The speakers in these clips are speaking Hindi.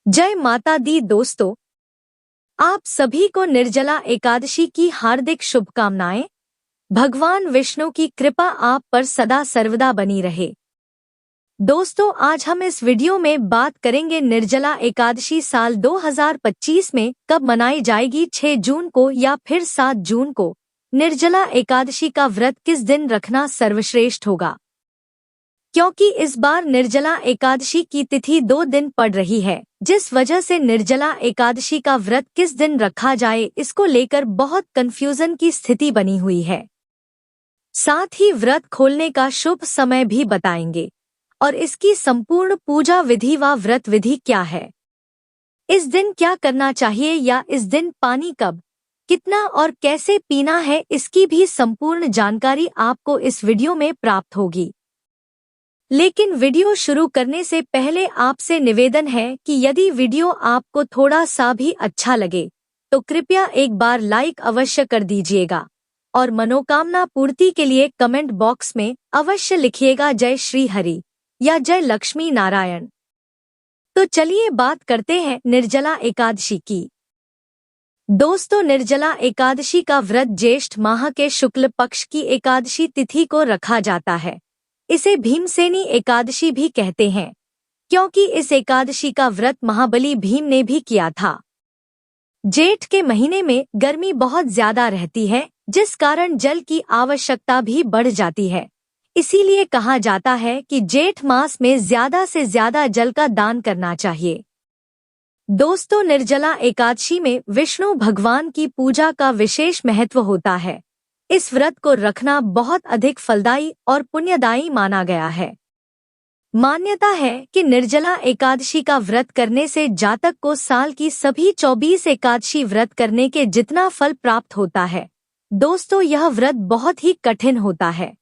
जय माता दी दोस्तों, आप सभी को निर्जला एकादशी की हार्दिक शुभकामनाएं। भगवान विष्णु की कृपा आप पर सदा सर्वदा बनी रहे। दोस्तों, आज हम इस वीडियो में बात करेंगे निर्जला एकादशी साल 2025 में कब मनाई जाएगी। 6 जून को या फिर 7 जून को निर्जला एकादशी का व्रत किस दिन रखना सर्वश्रेष्ठ होगा, क्योंकि इस बार निर्जला एकादशी की तिथि 2 दिन पड़ रही है, जिस वजह से निर्जला एकादशी का व्रत किस दिन रखा जाए इसको लेकर बहुत कंफ्यूजन की स्थिति बनी हुई है। साथ ही व्रत खोलने का शुभ समय भी बताएंगे और इसकी संपूर्ण पूजा विधि व व्रत विधि क्या है, इस दिन क्या करना चाहिए या इस दिन पानी कब, कितना और कैसे पीना है, इसकी भी संपूर्ण जानकारी आपको इस वीडियो में प्राप्त होगी। लेकिन वीडियो शुरू करने से पहले आपसे निवेदन है कि यदि वीडियो आपको थोड़ा सा भी अच्छा लगे तो कृपया एक बार लाइक अवश्य कर दीजिएगा और मनोकामना पूर्ति के लिए कमेंट बॉक्स में अवश्य लिखिएगा जय श्री हरि या जय लक्ष्मी नारायण। तो चलिए बात करते हैं निर्जला एकादशी की। दोस्तों, निर्जला एकादशी का व्रत ज्येष्ठ माह के शुक्ल पक्ष की एकादशी तिथि को रखा जाता है। इसे भीमसेनी एकादशी भी कहते हैं, क्योंकि इस एकादशी का व्रत महाबली भीम ने भी किया था। जेठ के महीने में गर्मी बहुत ज्यादा रहती है, जिस कारण जल की आवश्यकता भी बढ़ जाती है। इसीलिए कहा जाता है कि जेठ मास में ज्यादा से ज्यादा जल का दान करना चाहिए। दोस्तों, निर्जला एकादशी में विष्णु भगवान की पूजा का विशेष महत्व होता है। इस व्रत को रखना बहुत अधिक फलदायी और पुण्यदायी माना गया है। मान्यता है कि निर्जला एकादशी का व्रत करने से जातक को साल की सभी 24 एकादशी व्रत करने के जितना फल प्राप्त होता है। दोस्तों, यह व्रत बहुत ही कठिन होता है।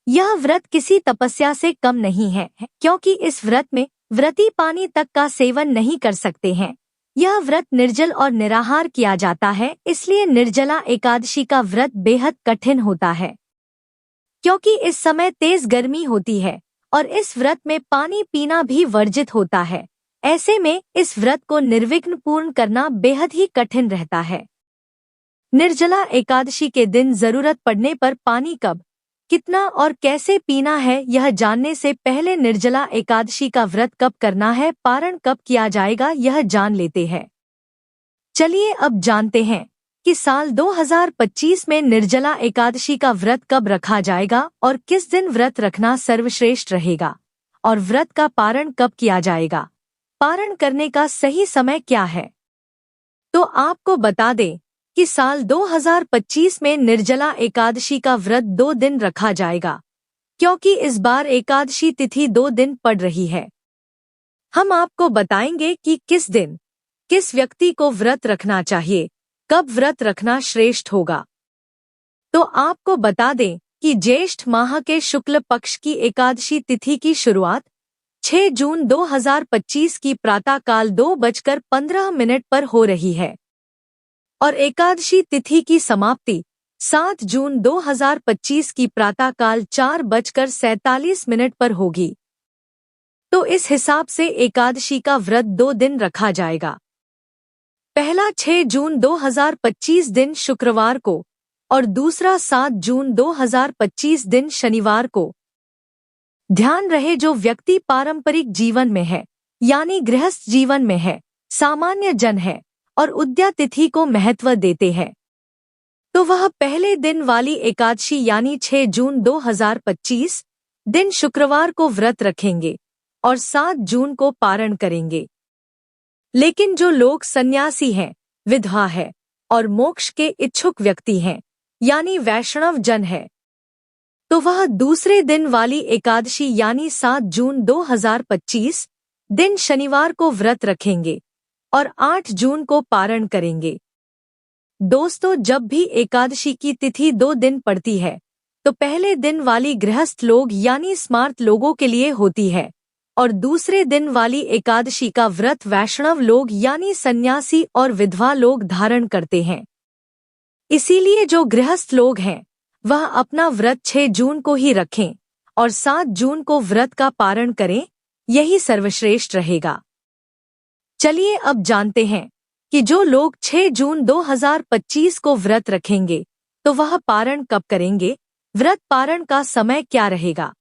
यह व्रत किसी तपस्या से कम नहीं है, क्योंकि इस व्रत में व्रती पानी तक का सेवन नहीं कर सकते हैं। यह व्रत निर्जल और निराहार किया जाता है, इसलिए निर्जला एकादशी का व्रत बेहद कठिन होता है, क्योंकि इस समय तेज गर्मी होती है और इस व्रत में पानी पीना भी वर्जित होता है। ऐसे में इस व्रत को निर्विघ्न पूर्ण करना बेहद ही कठिन रहता है। निर्जला एकादशी के दिन जरूरत पड़ने पर पानी कब, कितना और कैसे पीना है, यह जानने से पहले निर्जला एकादशी का व्रत कब करना है, पारण कब किया जाएगा, यह जान लेते हैं। चलिए अब जानते हैं कि साल 2025 में निर्जला एकादशी का व्रत कब रखा जाएगा और किस दिन व्रत रखना सर्वश्रेष्ठ रहेगा और व्रत का पारण कब किया जाएगा। पारण करने का सही समय क्या है, तो आपको बता दें कि साल 2025 में निर्जला एकादशी का व्रत 2 दिन रखा जाएगा, क्योंकि इस बार एकादशी तिथि 2 दिन पड़ रही है। हम आपको बताएंगे कि किस दिन किस व्यक्ति को व्रत रखना चाहिए, कब व्रत रखना श्रेष्ठ होगा। तो आपको बता दें कि ज्येष्ठ माह के शुक्ल पक्ष की एकादशी तिथि की शुरुआत 6 जून 2025 की प्रातःकाल 2:15 पर हो रही है और एकादशी तिथि की समाप्ति 7 जून 2025 की प्रातःकाल 4:47 पर होगी। तो इस हिसाब से एकादशी का व्रत 2 दिन रखा जाएगा। पहला 6 जून 2025 दिन शुक्रवार को और दूसरा 7 जून 2025 दिन शनिवार को। ध्यान रहे, जो व्यक्ति पारंपरिक जीवन में है यानी गृहस्थ जीवन में है, सामान्य जन है और उद्या तिथि को महत्व देते हैं, तो वह पहले दिन वाली एकादशी यानी 6 जून 2025 दिन शुक्रवार को व्रत रखेंगे और 7 जून को पारण करेंगे। लेकिन जो लोग सन्यासी हैं, विधवा है और मोक्ष के इच्छुक व्यक्ति हैं यानी वैष्णव जन है, तो वह दूसरे दिन वाली एकादशी यानी 7 जून 2025 दिन शनिवार को व्रत रखेंगे और 8 जून को पारण करेंगे। दोस्तों, जब भी एकादशी की तिथि 2 दिन पड़ती है तो पहले दिन वाली गृहस्थ लोग यानी स्मार्त लोगों के लिए होती है और दूसरे दिन वाली एकादशी का व्रत वैष्णव लोग यानी सन्यासी और विधवा लोग धारण करते हैं। इसीलिए जो गृहस्थ लोग हैं वह अपना व्रत 6 जून को ही रखें और 7 जून को व्रत का पारण करें, यही सर्वश्रेष्ठ रहेगा। चलिए अब जानते हैं कि जो लोग 6 जून 2025 को व्रत रखेंगे तो वह पारण कब करेंगे, व्रत पारण का समय क्या रहेगा।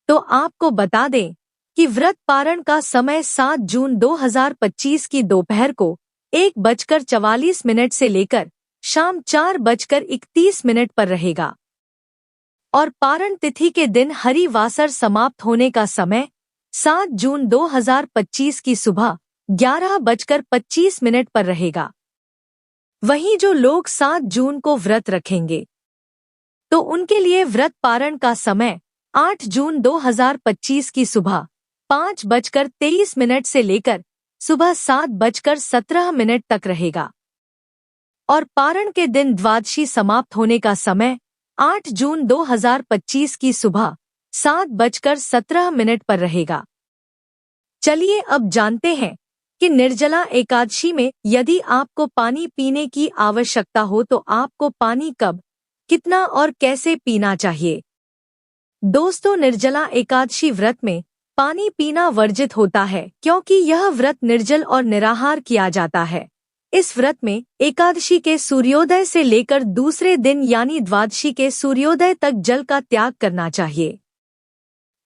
तो आपको बता दें कि व्रत पारण का समय 7 जून 2025 की दोपहर को 1:44 से लेकर शाम 4:31 पर रहेगा और पारण तिथि के दिन हरिवासर समाप्त होने का समय 7 जून 2025 की सुबह 11:25 पर रहेगा। वहीं जो लोग 7 जून को व्रत रखेंगे तो उनके लिए व्रत पारण का समय 8 जून 2025 की सुबह 5:23 से लेकर सुबह 7:17 तक रहेगा और पारण के दिन द्वादशी समाप्त होने का समय 8 जून 2025 की सुबह 7:17 पर रहेगा। चलिए अब जानते हैं कि निर्जला एकादशी में यदि आपको पानी पीने की आवश्यकता हो तो आपको पानी कब, कितना और कैसे पीना चाहिए। दोस्तों, निर्जला एकादशी व्रत में पानी पीना वर्जित होता है क्योंकि यह व्रत निर्जल और निराहार किया जाता है। इस व्रत में एकादशी के सूर्योदय से लेकर दूसरे दिन यानी द्वादशी के सूर्योदय तक जल का त्याग करना चाहिए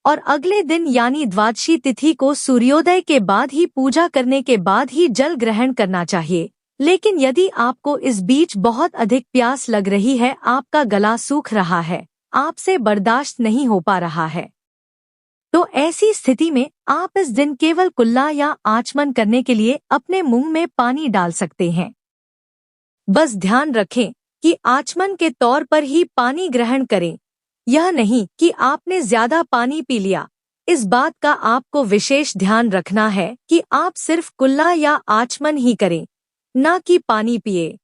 और अगले दिन यानी द्वादशी तिथि को सूर्योदय के बाद ही पूजा करने के बाद ही जल ग्रहण करना चाहिए। लेकिन यदि आपको इस बीच बहुत अधिक प्यास लग रही है, आपका गला सूख रहा है, आपसे बर्दाश्त नहीं हो पा रहा है, तो ऐसी स्थिति में आप इस दिन केवल कुल्ला या आचमन करने के लिए अपने मुंह में पानी डाल सकते हैं। बस ध्यान रखें कि आचमन के तौर पर ही पानी ग्रहण करें, यह नहीं कि आपने ज्यादा पानी पी लिया। इस बात का आपको विशेष ध्यान रखना है कि आप सिर्फ कुल्ला या आचमन ही करें, ना कि पानी पिए।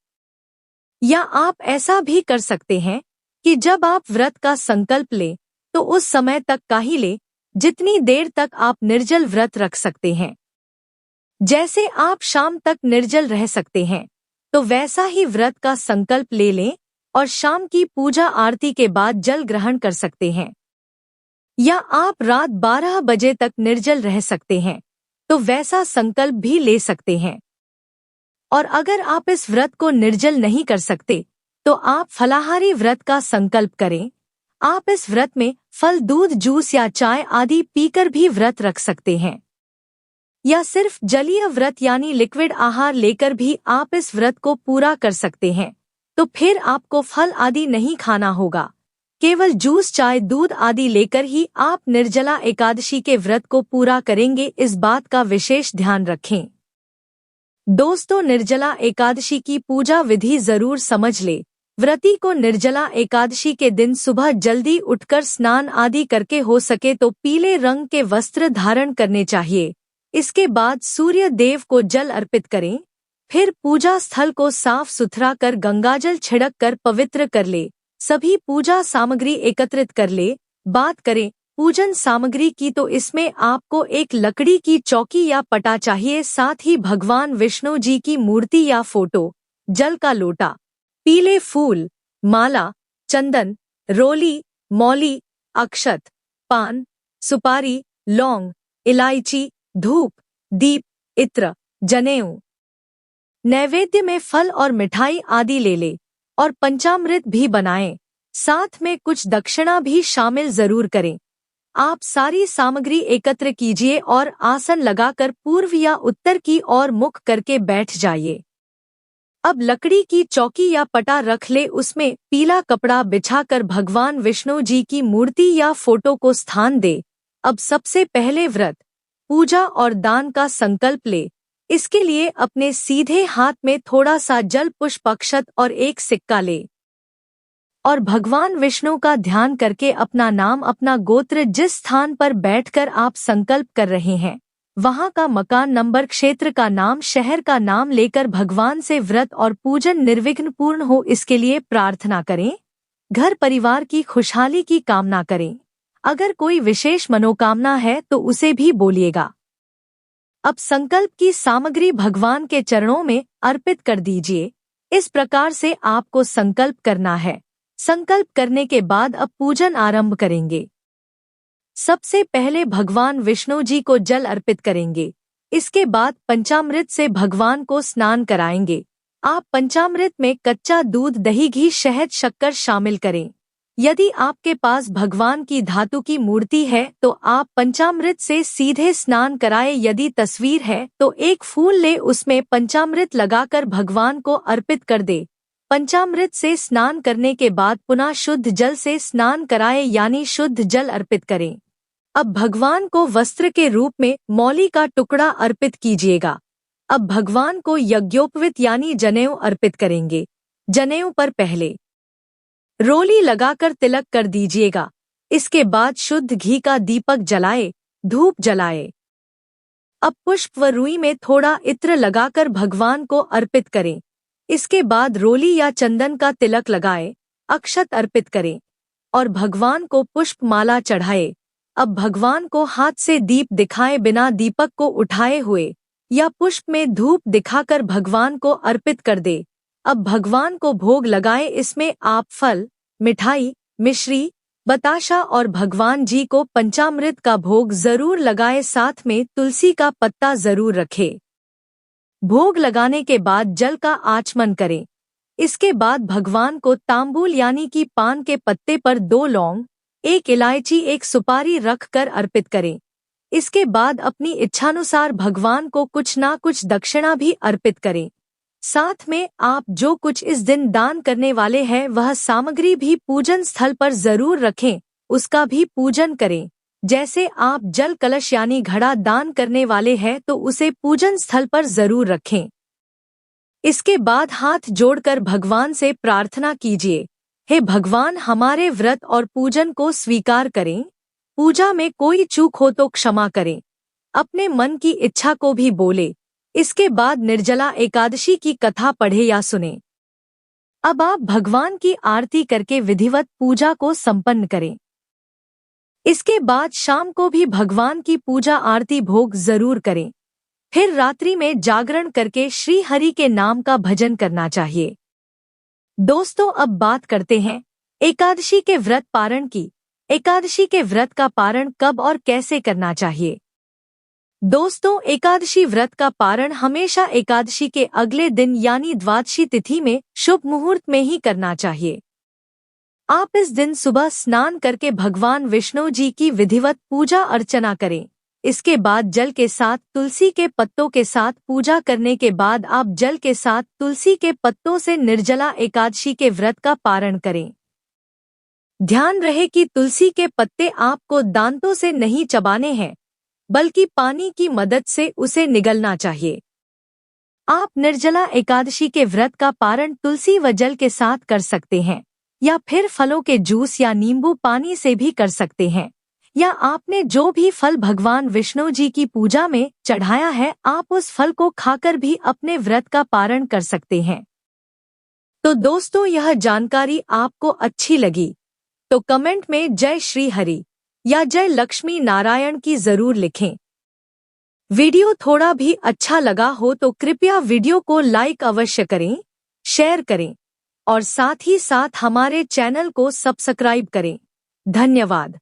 या आप ऐसा भी कर सकते हैं कि जब आप व्रत का संकल्प लें तो उस समय तक का ही लें जितनी देर तक आप निर्जल व्रत रख सकते हैं। जैसे आप शाम तक निर्जल रह सकते हैं तो वैसा ही व्रत का संकल्प ले लें और शाम की पूजा आरती के बाद जल ग्रहण कर सकते हैं। या आप रात 12 बजे तक निर्जल रह सकते हैं तो वैसा संकल्प भी ले सकते हैं। और अगर आप इस व्रत को निर्जल नहीं कर सकते तो आप फलाहारी व्रत का संकल्प करें। आप इस व्रत में फल, दूध, जूस या चाय आदि पीकर भी व्रत रख सकते हैं या सिर्फ जलीय व्रत यानी लिक्विड आहार लेकर भी आप इस व्रत को पूरा कर सकते हैं। तो फिर आपको फल आदि नहीं खाना होगा, केवल जूस, चाय, दूध आदि लेकर ही आप निर्जला एकादशी के व्रत को पूरा करेंगे। इस बात का विशेष ध्यान रखें। दोस्तों, निर्जला एकादशी की पूजा विधि जरूर समझ ले। व्रती को निर्जला एकादशी के दिन सुबह जल्दी उठकर स्नान आदि करके हो सके तो पीले रंग के वस्त्र धारण करने चाहिए। इसके बाद सूर्य देव को जल अर्पित करें। फिर पूजा स्थल को साफ सुथरा कर गंगाजल छिड़क कर पवित्र कर ले। सभी पूजा सामग्री एकत्रित कर ले। बात करें पूजन सामग्री की तो इसमें आपको एक लकड़ी की चौकी या पटा चाहिए, साथ ही भगवान विष्णु जी की मूर्ति या फोटो, जल का लोटा, पीले फूल, माला, चंदन, रोली, मौली, अक्षत, पान, सुपारी, लौंग, इलायची, धूप, दीप, इत्र, जनेऊ। नैवेद्य में फल और मिठाई आदि ले ले और पंचामृत भी बनाएं। साथ में कुछ दक्षिणा भी शामिल जरूर करें। आप सारी सामग्री एकत्र कीजिए और आसन लगाकर पूर्व या उत्तर की ओर मुख करके बैठ जाइए। अब लकड़ी की चौकी या पटा रख ले, उसमें पीला कपड़ा बिछाकर भगवान विष्णु जी की मूर्ति या फोटो को स्थान दे। अब सबसे पहले व्रत, पूजा और दान का संकल्प ले। इसके लिए अपने सीधे हाथ में थोड़ा सा जल, पुष्प, अक्षत और एक सिक्का ले और भगवान विष्णु का ध्यान करके अपना नाम, अपना गोत्र, जिस स्थान पर बैठकर आप संकल्प कर रहे हैं वहां का मकान नंबर, क्षेत्र का नाम, शहर का नाम लेकर भगवान से व्रत और पूजन निर्विघ्न पूर्ण हो इसके लिए प्रार्थना करें। घर परिवार की खुशहाली की कामना करें। अगर कोई विशेष मनोकामना है तो उसे भी बोलिएगा। अब संकल्प की सामग्री भगवान के चरणों में अर्पित कर दीजिए। इस प्रकार से आपको संकल्प करना है। संकल्प करने के बाद अब पूजन आरंभ करेंगे। सबसे पहले भगवान विष्णु जी को जल अर्पित करेंगे। इसके बाद पंचामृत से भगवान को स्नान कराएंगे। आप पंचामृत में कच्चा दूध, दही, घी, शहद, शक्कर शामिल करें। यदि आपके पास भगवान की धातु की मूर्ति है तो आप पंचामृत से सीधे स्नान कराएं। यदि तस्वीर है तो एक फूल ले, उसमें पंचामृत लगाकर भगवान को अर्पित कर दे। पंचामृत से स्नान करने के बाद पुनः शुद्ध जल से स्नान कराएं, यानी शुद्ध जल अर्पित करें। अब भगवान को वस्त्र के रूप में मौली का टुकड़ा अर्पित कीजिएगा। अब भगवान को यज्ञोपवीत यानी जनेऊ अर्पित करेंगे। जनेऊ पर पहले रोली लगाकर तिलक कर दीजिएगा। इसके बाद शुद्ध घी का दीपक जलाए, धूप जलाए। अब पुष्प व रुई में थोड़ा इत्र लगाकर भगवान को अर्पित करें। इसके बाद रोली या चंदन का तिलक लगाए, अक्षत अर्पित करें और भगवान को पुष्प माला चढ़ाए। अब भगवान को हाथ से दीप दिखाए बिना दीपक को उठाए हुए या पुष्प में धूप दिखाकर भगवान को अर्पित कर दे। अब भगवान को भोग लगाए। इसमें आप फल, मिठाई, मिश्री, बताशा और भगवान जी को पंचामृत का भोग जरूर लगाए। साथ में तुलसी का पत्ता जरूर रखे। भोग लगाने के बाद जल का आचमन करें। इसके बाद भगवान को तांबूल यानी कि पान के पत्ते पर 2 लौंग, 1 इलायची, 1 सुपारी रख कर अर्पित करें। इसके बाद अपनी इच्छानुसार भगवान को कुछ ना कुछ दक्षिणा भी अर्पित करें। साथ में आप जो कुछ इस दिन दान करने वाले हैं वह सामग्री भी पूजन स्थल पर जरूर रखें, उसका भी पूजन करें। जैसे आप जल कलश यानी घड़ा दान करने वाले हैं तो उसे पूजन स्थल पर जरूर रखें। इसके बाद हाथ जोड़कर भगवान से प्रार्थना कीजिए, हे भगवान, हमारे व्रत और पूजन को स्वीकार करें। पूजा में कोई चूक हो तो क्षमा करें। अपने मन की इच्छा को भी बोले। इसके बाद निर्जला एकादशी की कथा पढ़े या सुने। अब आप भगवान की आरती करके विधिवत पूजा को संपन्न करें। इसके बाद शाम को भी भगवान की पूजा आरती भोग जरूर करें। फिर रात्रि में जागरण करके श्री हरि के नाम का भजन करना चाहिए। दोस्तों, अब बात करते हैं एकादशी के व्रत पारण की। एकादशी के व्रत का पारण कब और कैसे करना चाहिए? दोस्तों, एकादशी व्रत का पारण हमेशा एकादशी के अगले दिन यानी द्वादशी तिथि में शुभ मुहूर्त में ही करना चाहिए। आप इस दिन सुबह स्नान करके भगवान विष्णु जी की विधिवत पूजा अर्चना करें। इसके बाद जल के साथ तुलसी के पत्तों के साथ पूजा करने के बाद आप जल के साथ तुलसी के पत्तों से निर्जला एकादशी के व्रत का पारण करें। ध्यान रहे कि तुलसी के पत्ते आपको दांतों से नहीं चबाने हैं, बल्कि पानी की मदद से उसे निगलना चाहिए। आप निर्जला एकादशी के व्रत का पारण तुलसी व जल के साथ कर सकते हैं, या फिर फलों के जूस या नींबू पानी से भी कर सकते हैं, या आपने जो भी फल भगवान विष्णु जी की पूजा में चढ़ाया है आप उस फल को खाकर भी अपने व्रत का पारण कर सकते हैं। तो दोस्तों, यह जानकारी आपको अच्छी लगी तो कमेंट में जय श्री हरि या जय लक्ष्मी नारायण की जरूर लिखें। वीडियो थोड़ा भी अच्छा लगा हो तो कृपया वीडियो को लाइक अवश्य करें, शेयर करें और साथ ही साथ हमारे चैनल को सब्सक्राइब करें। धन्यवाद।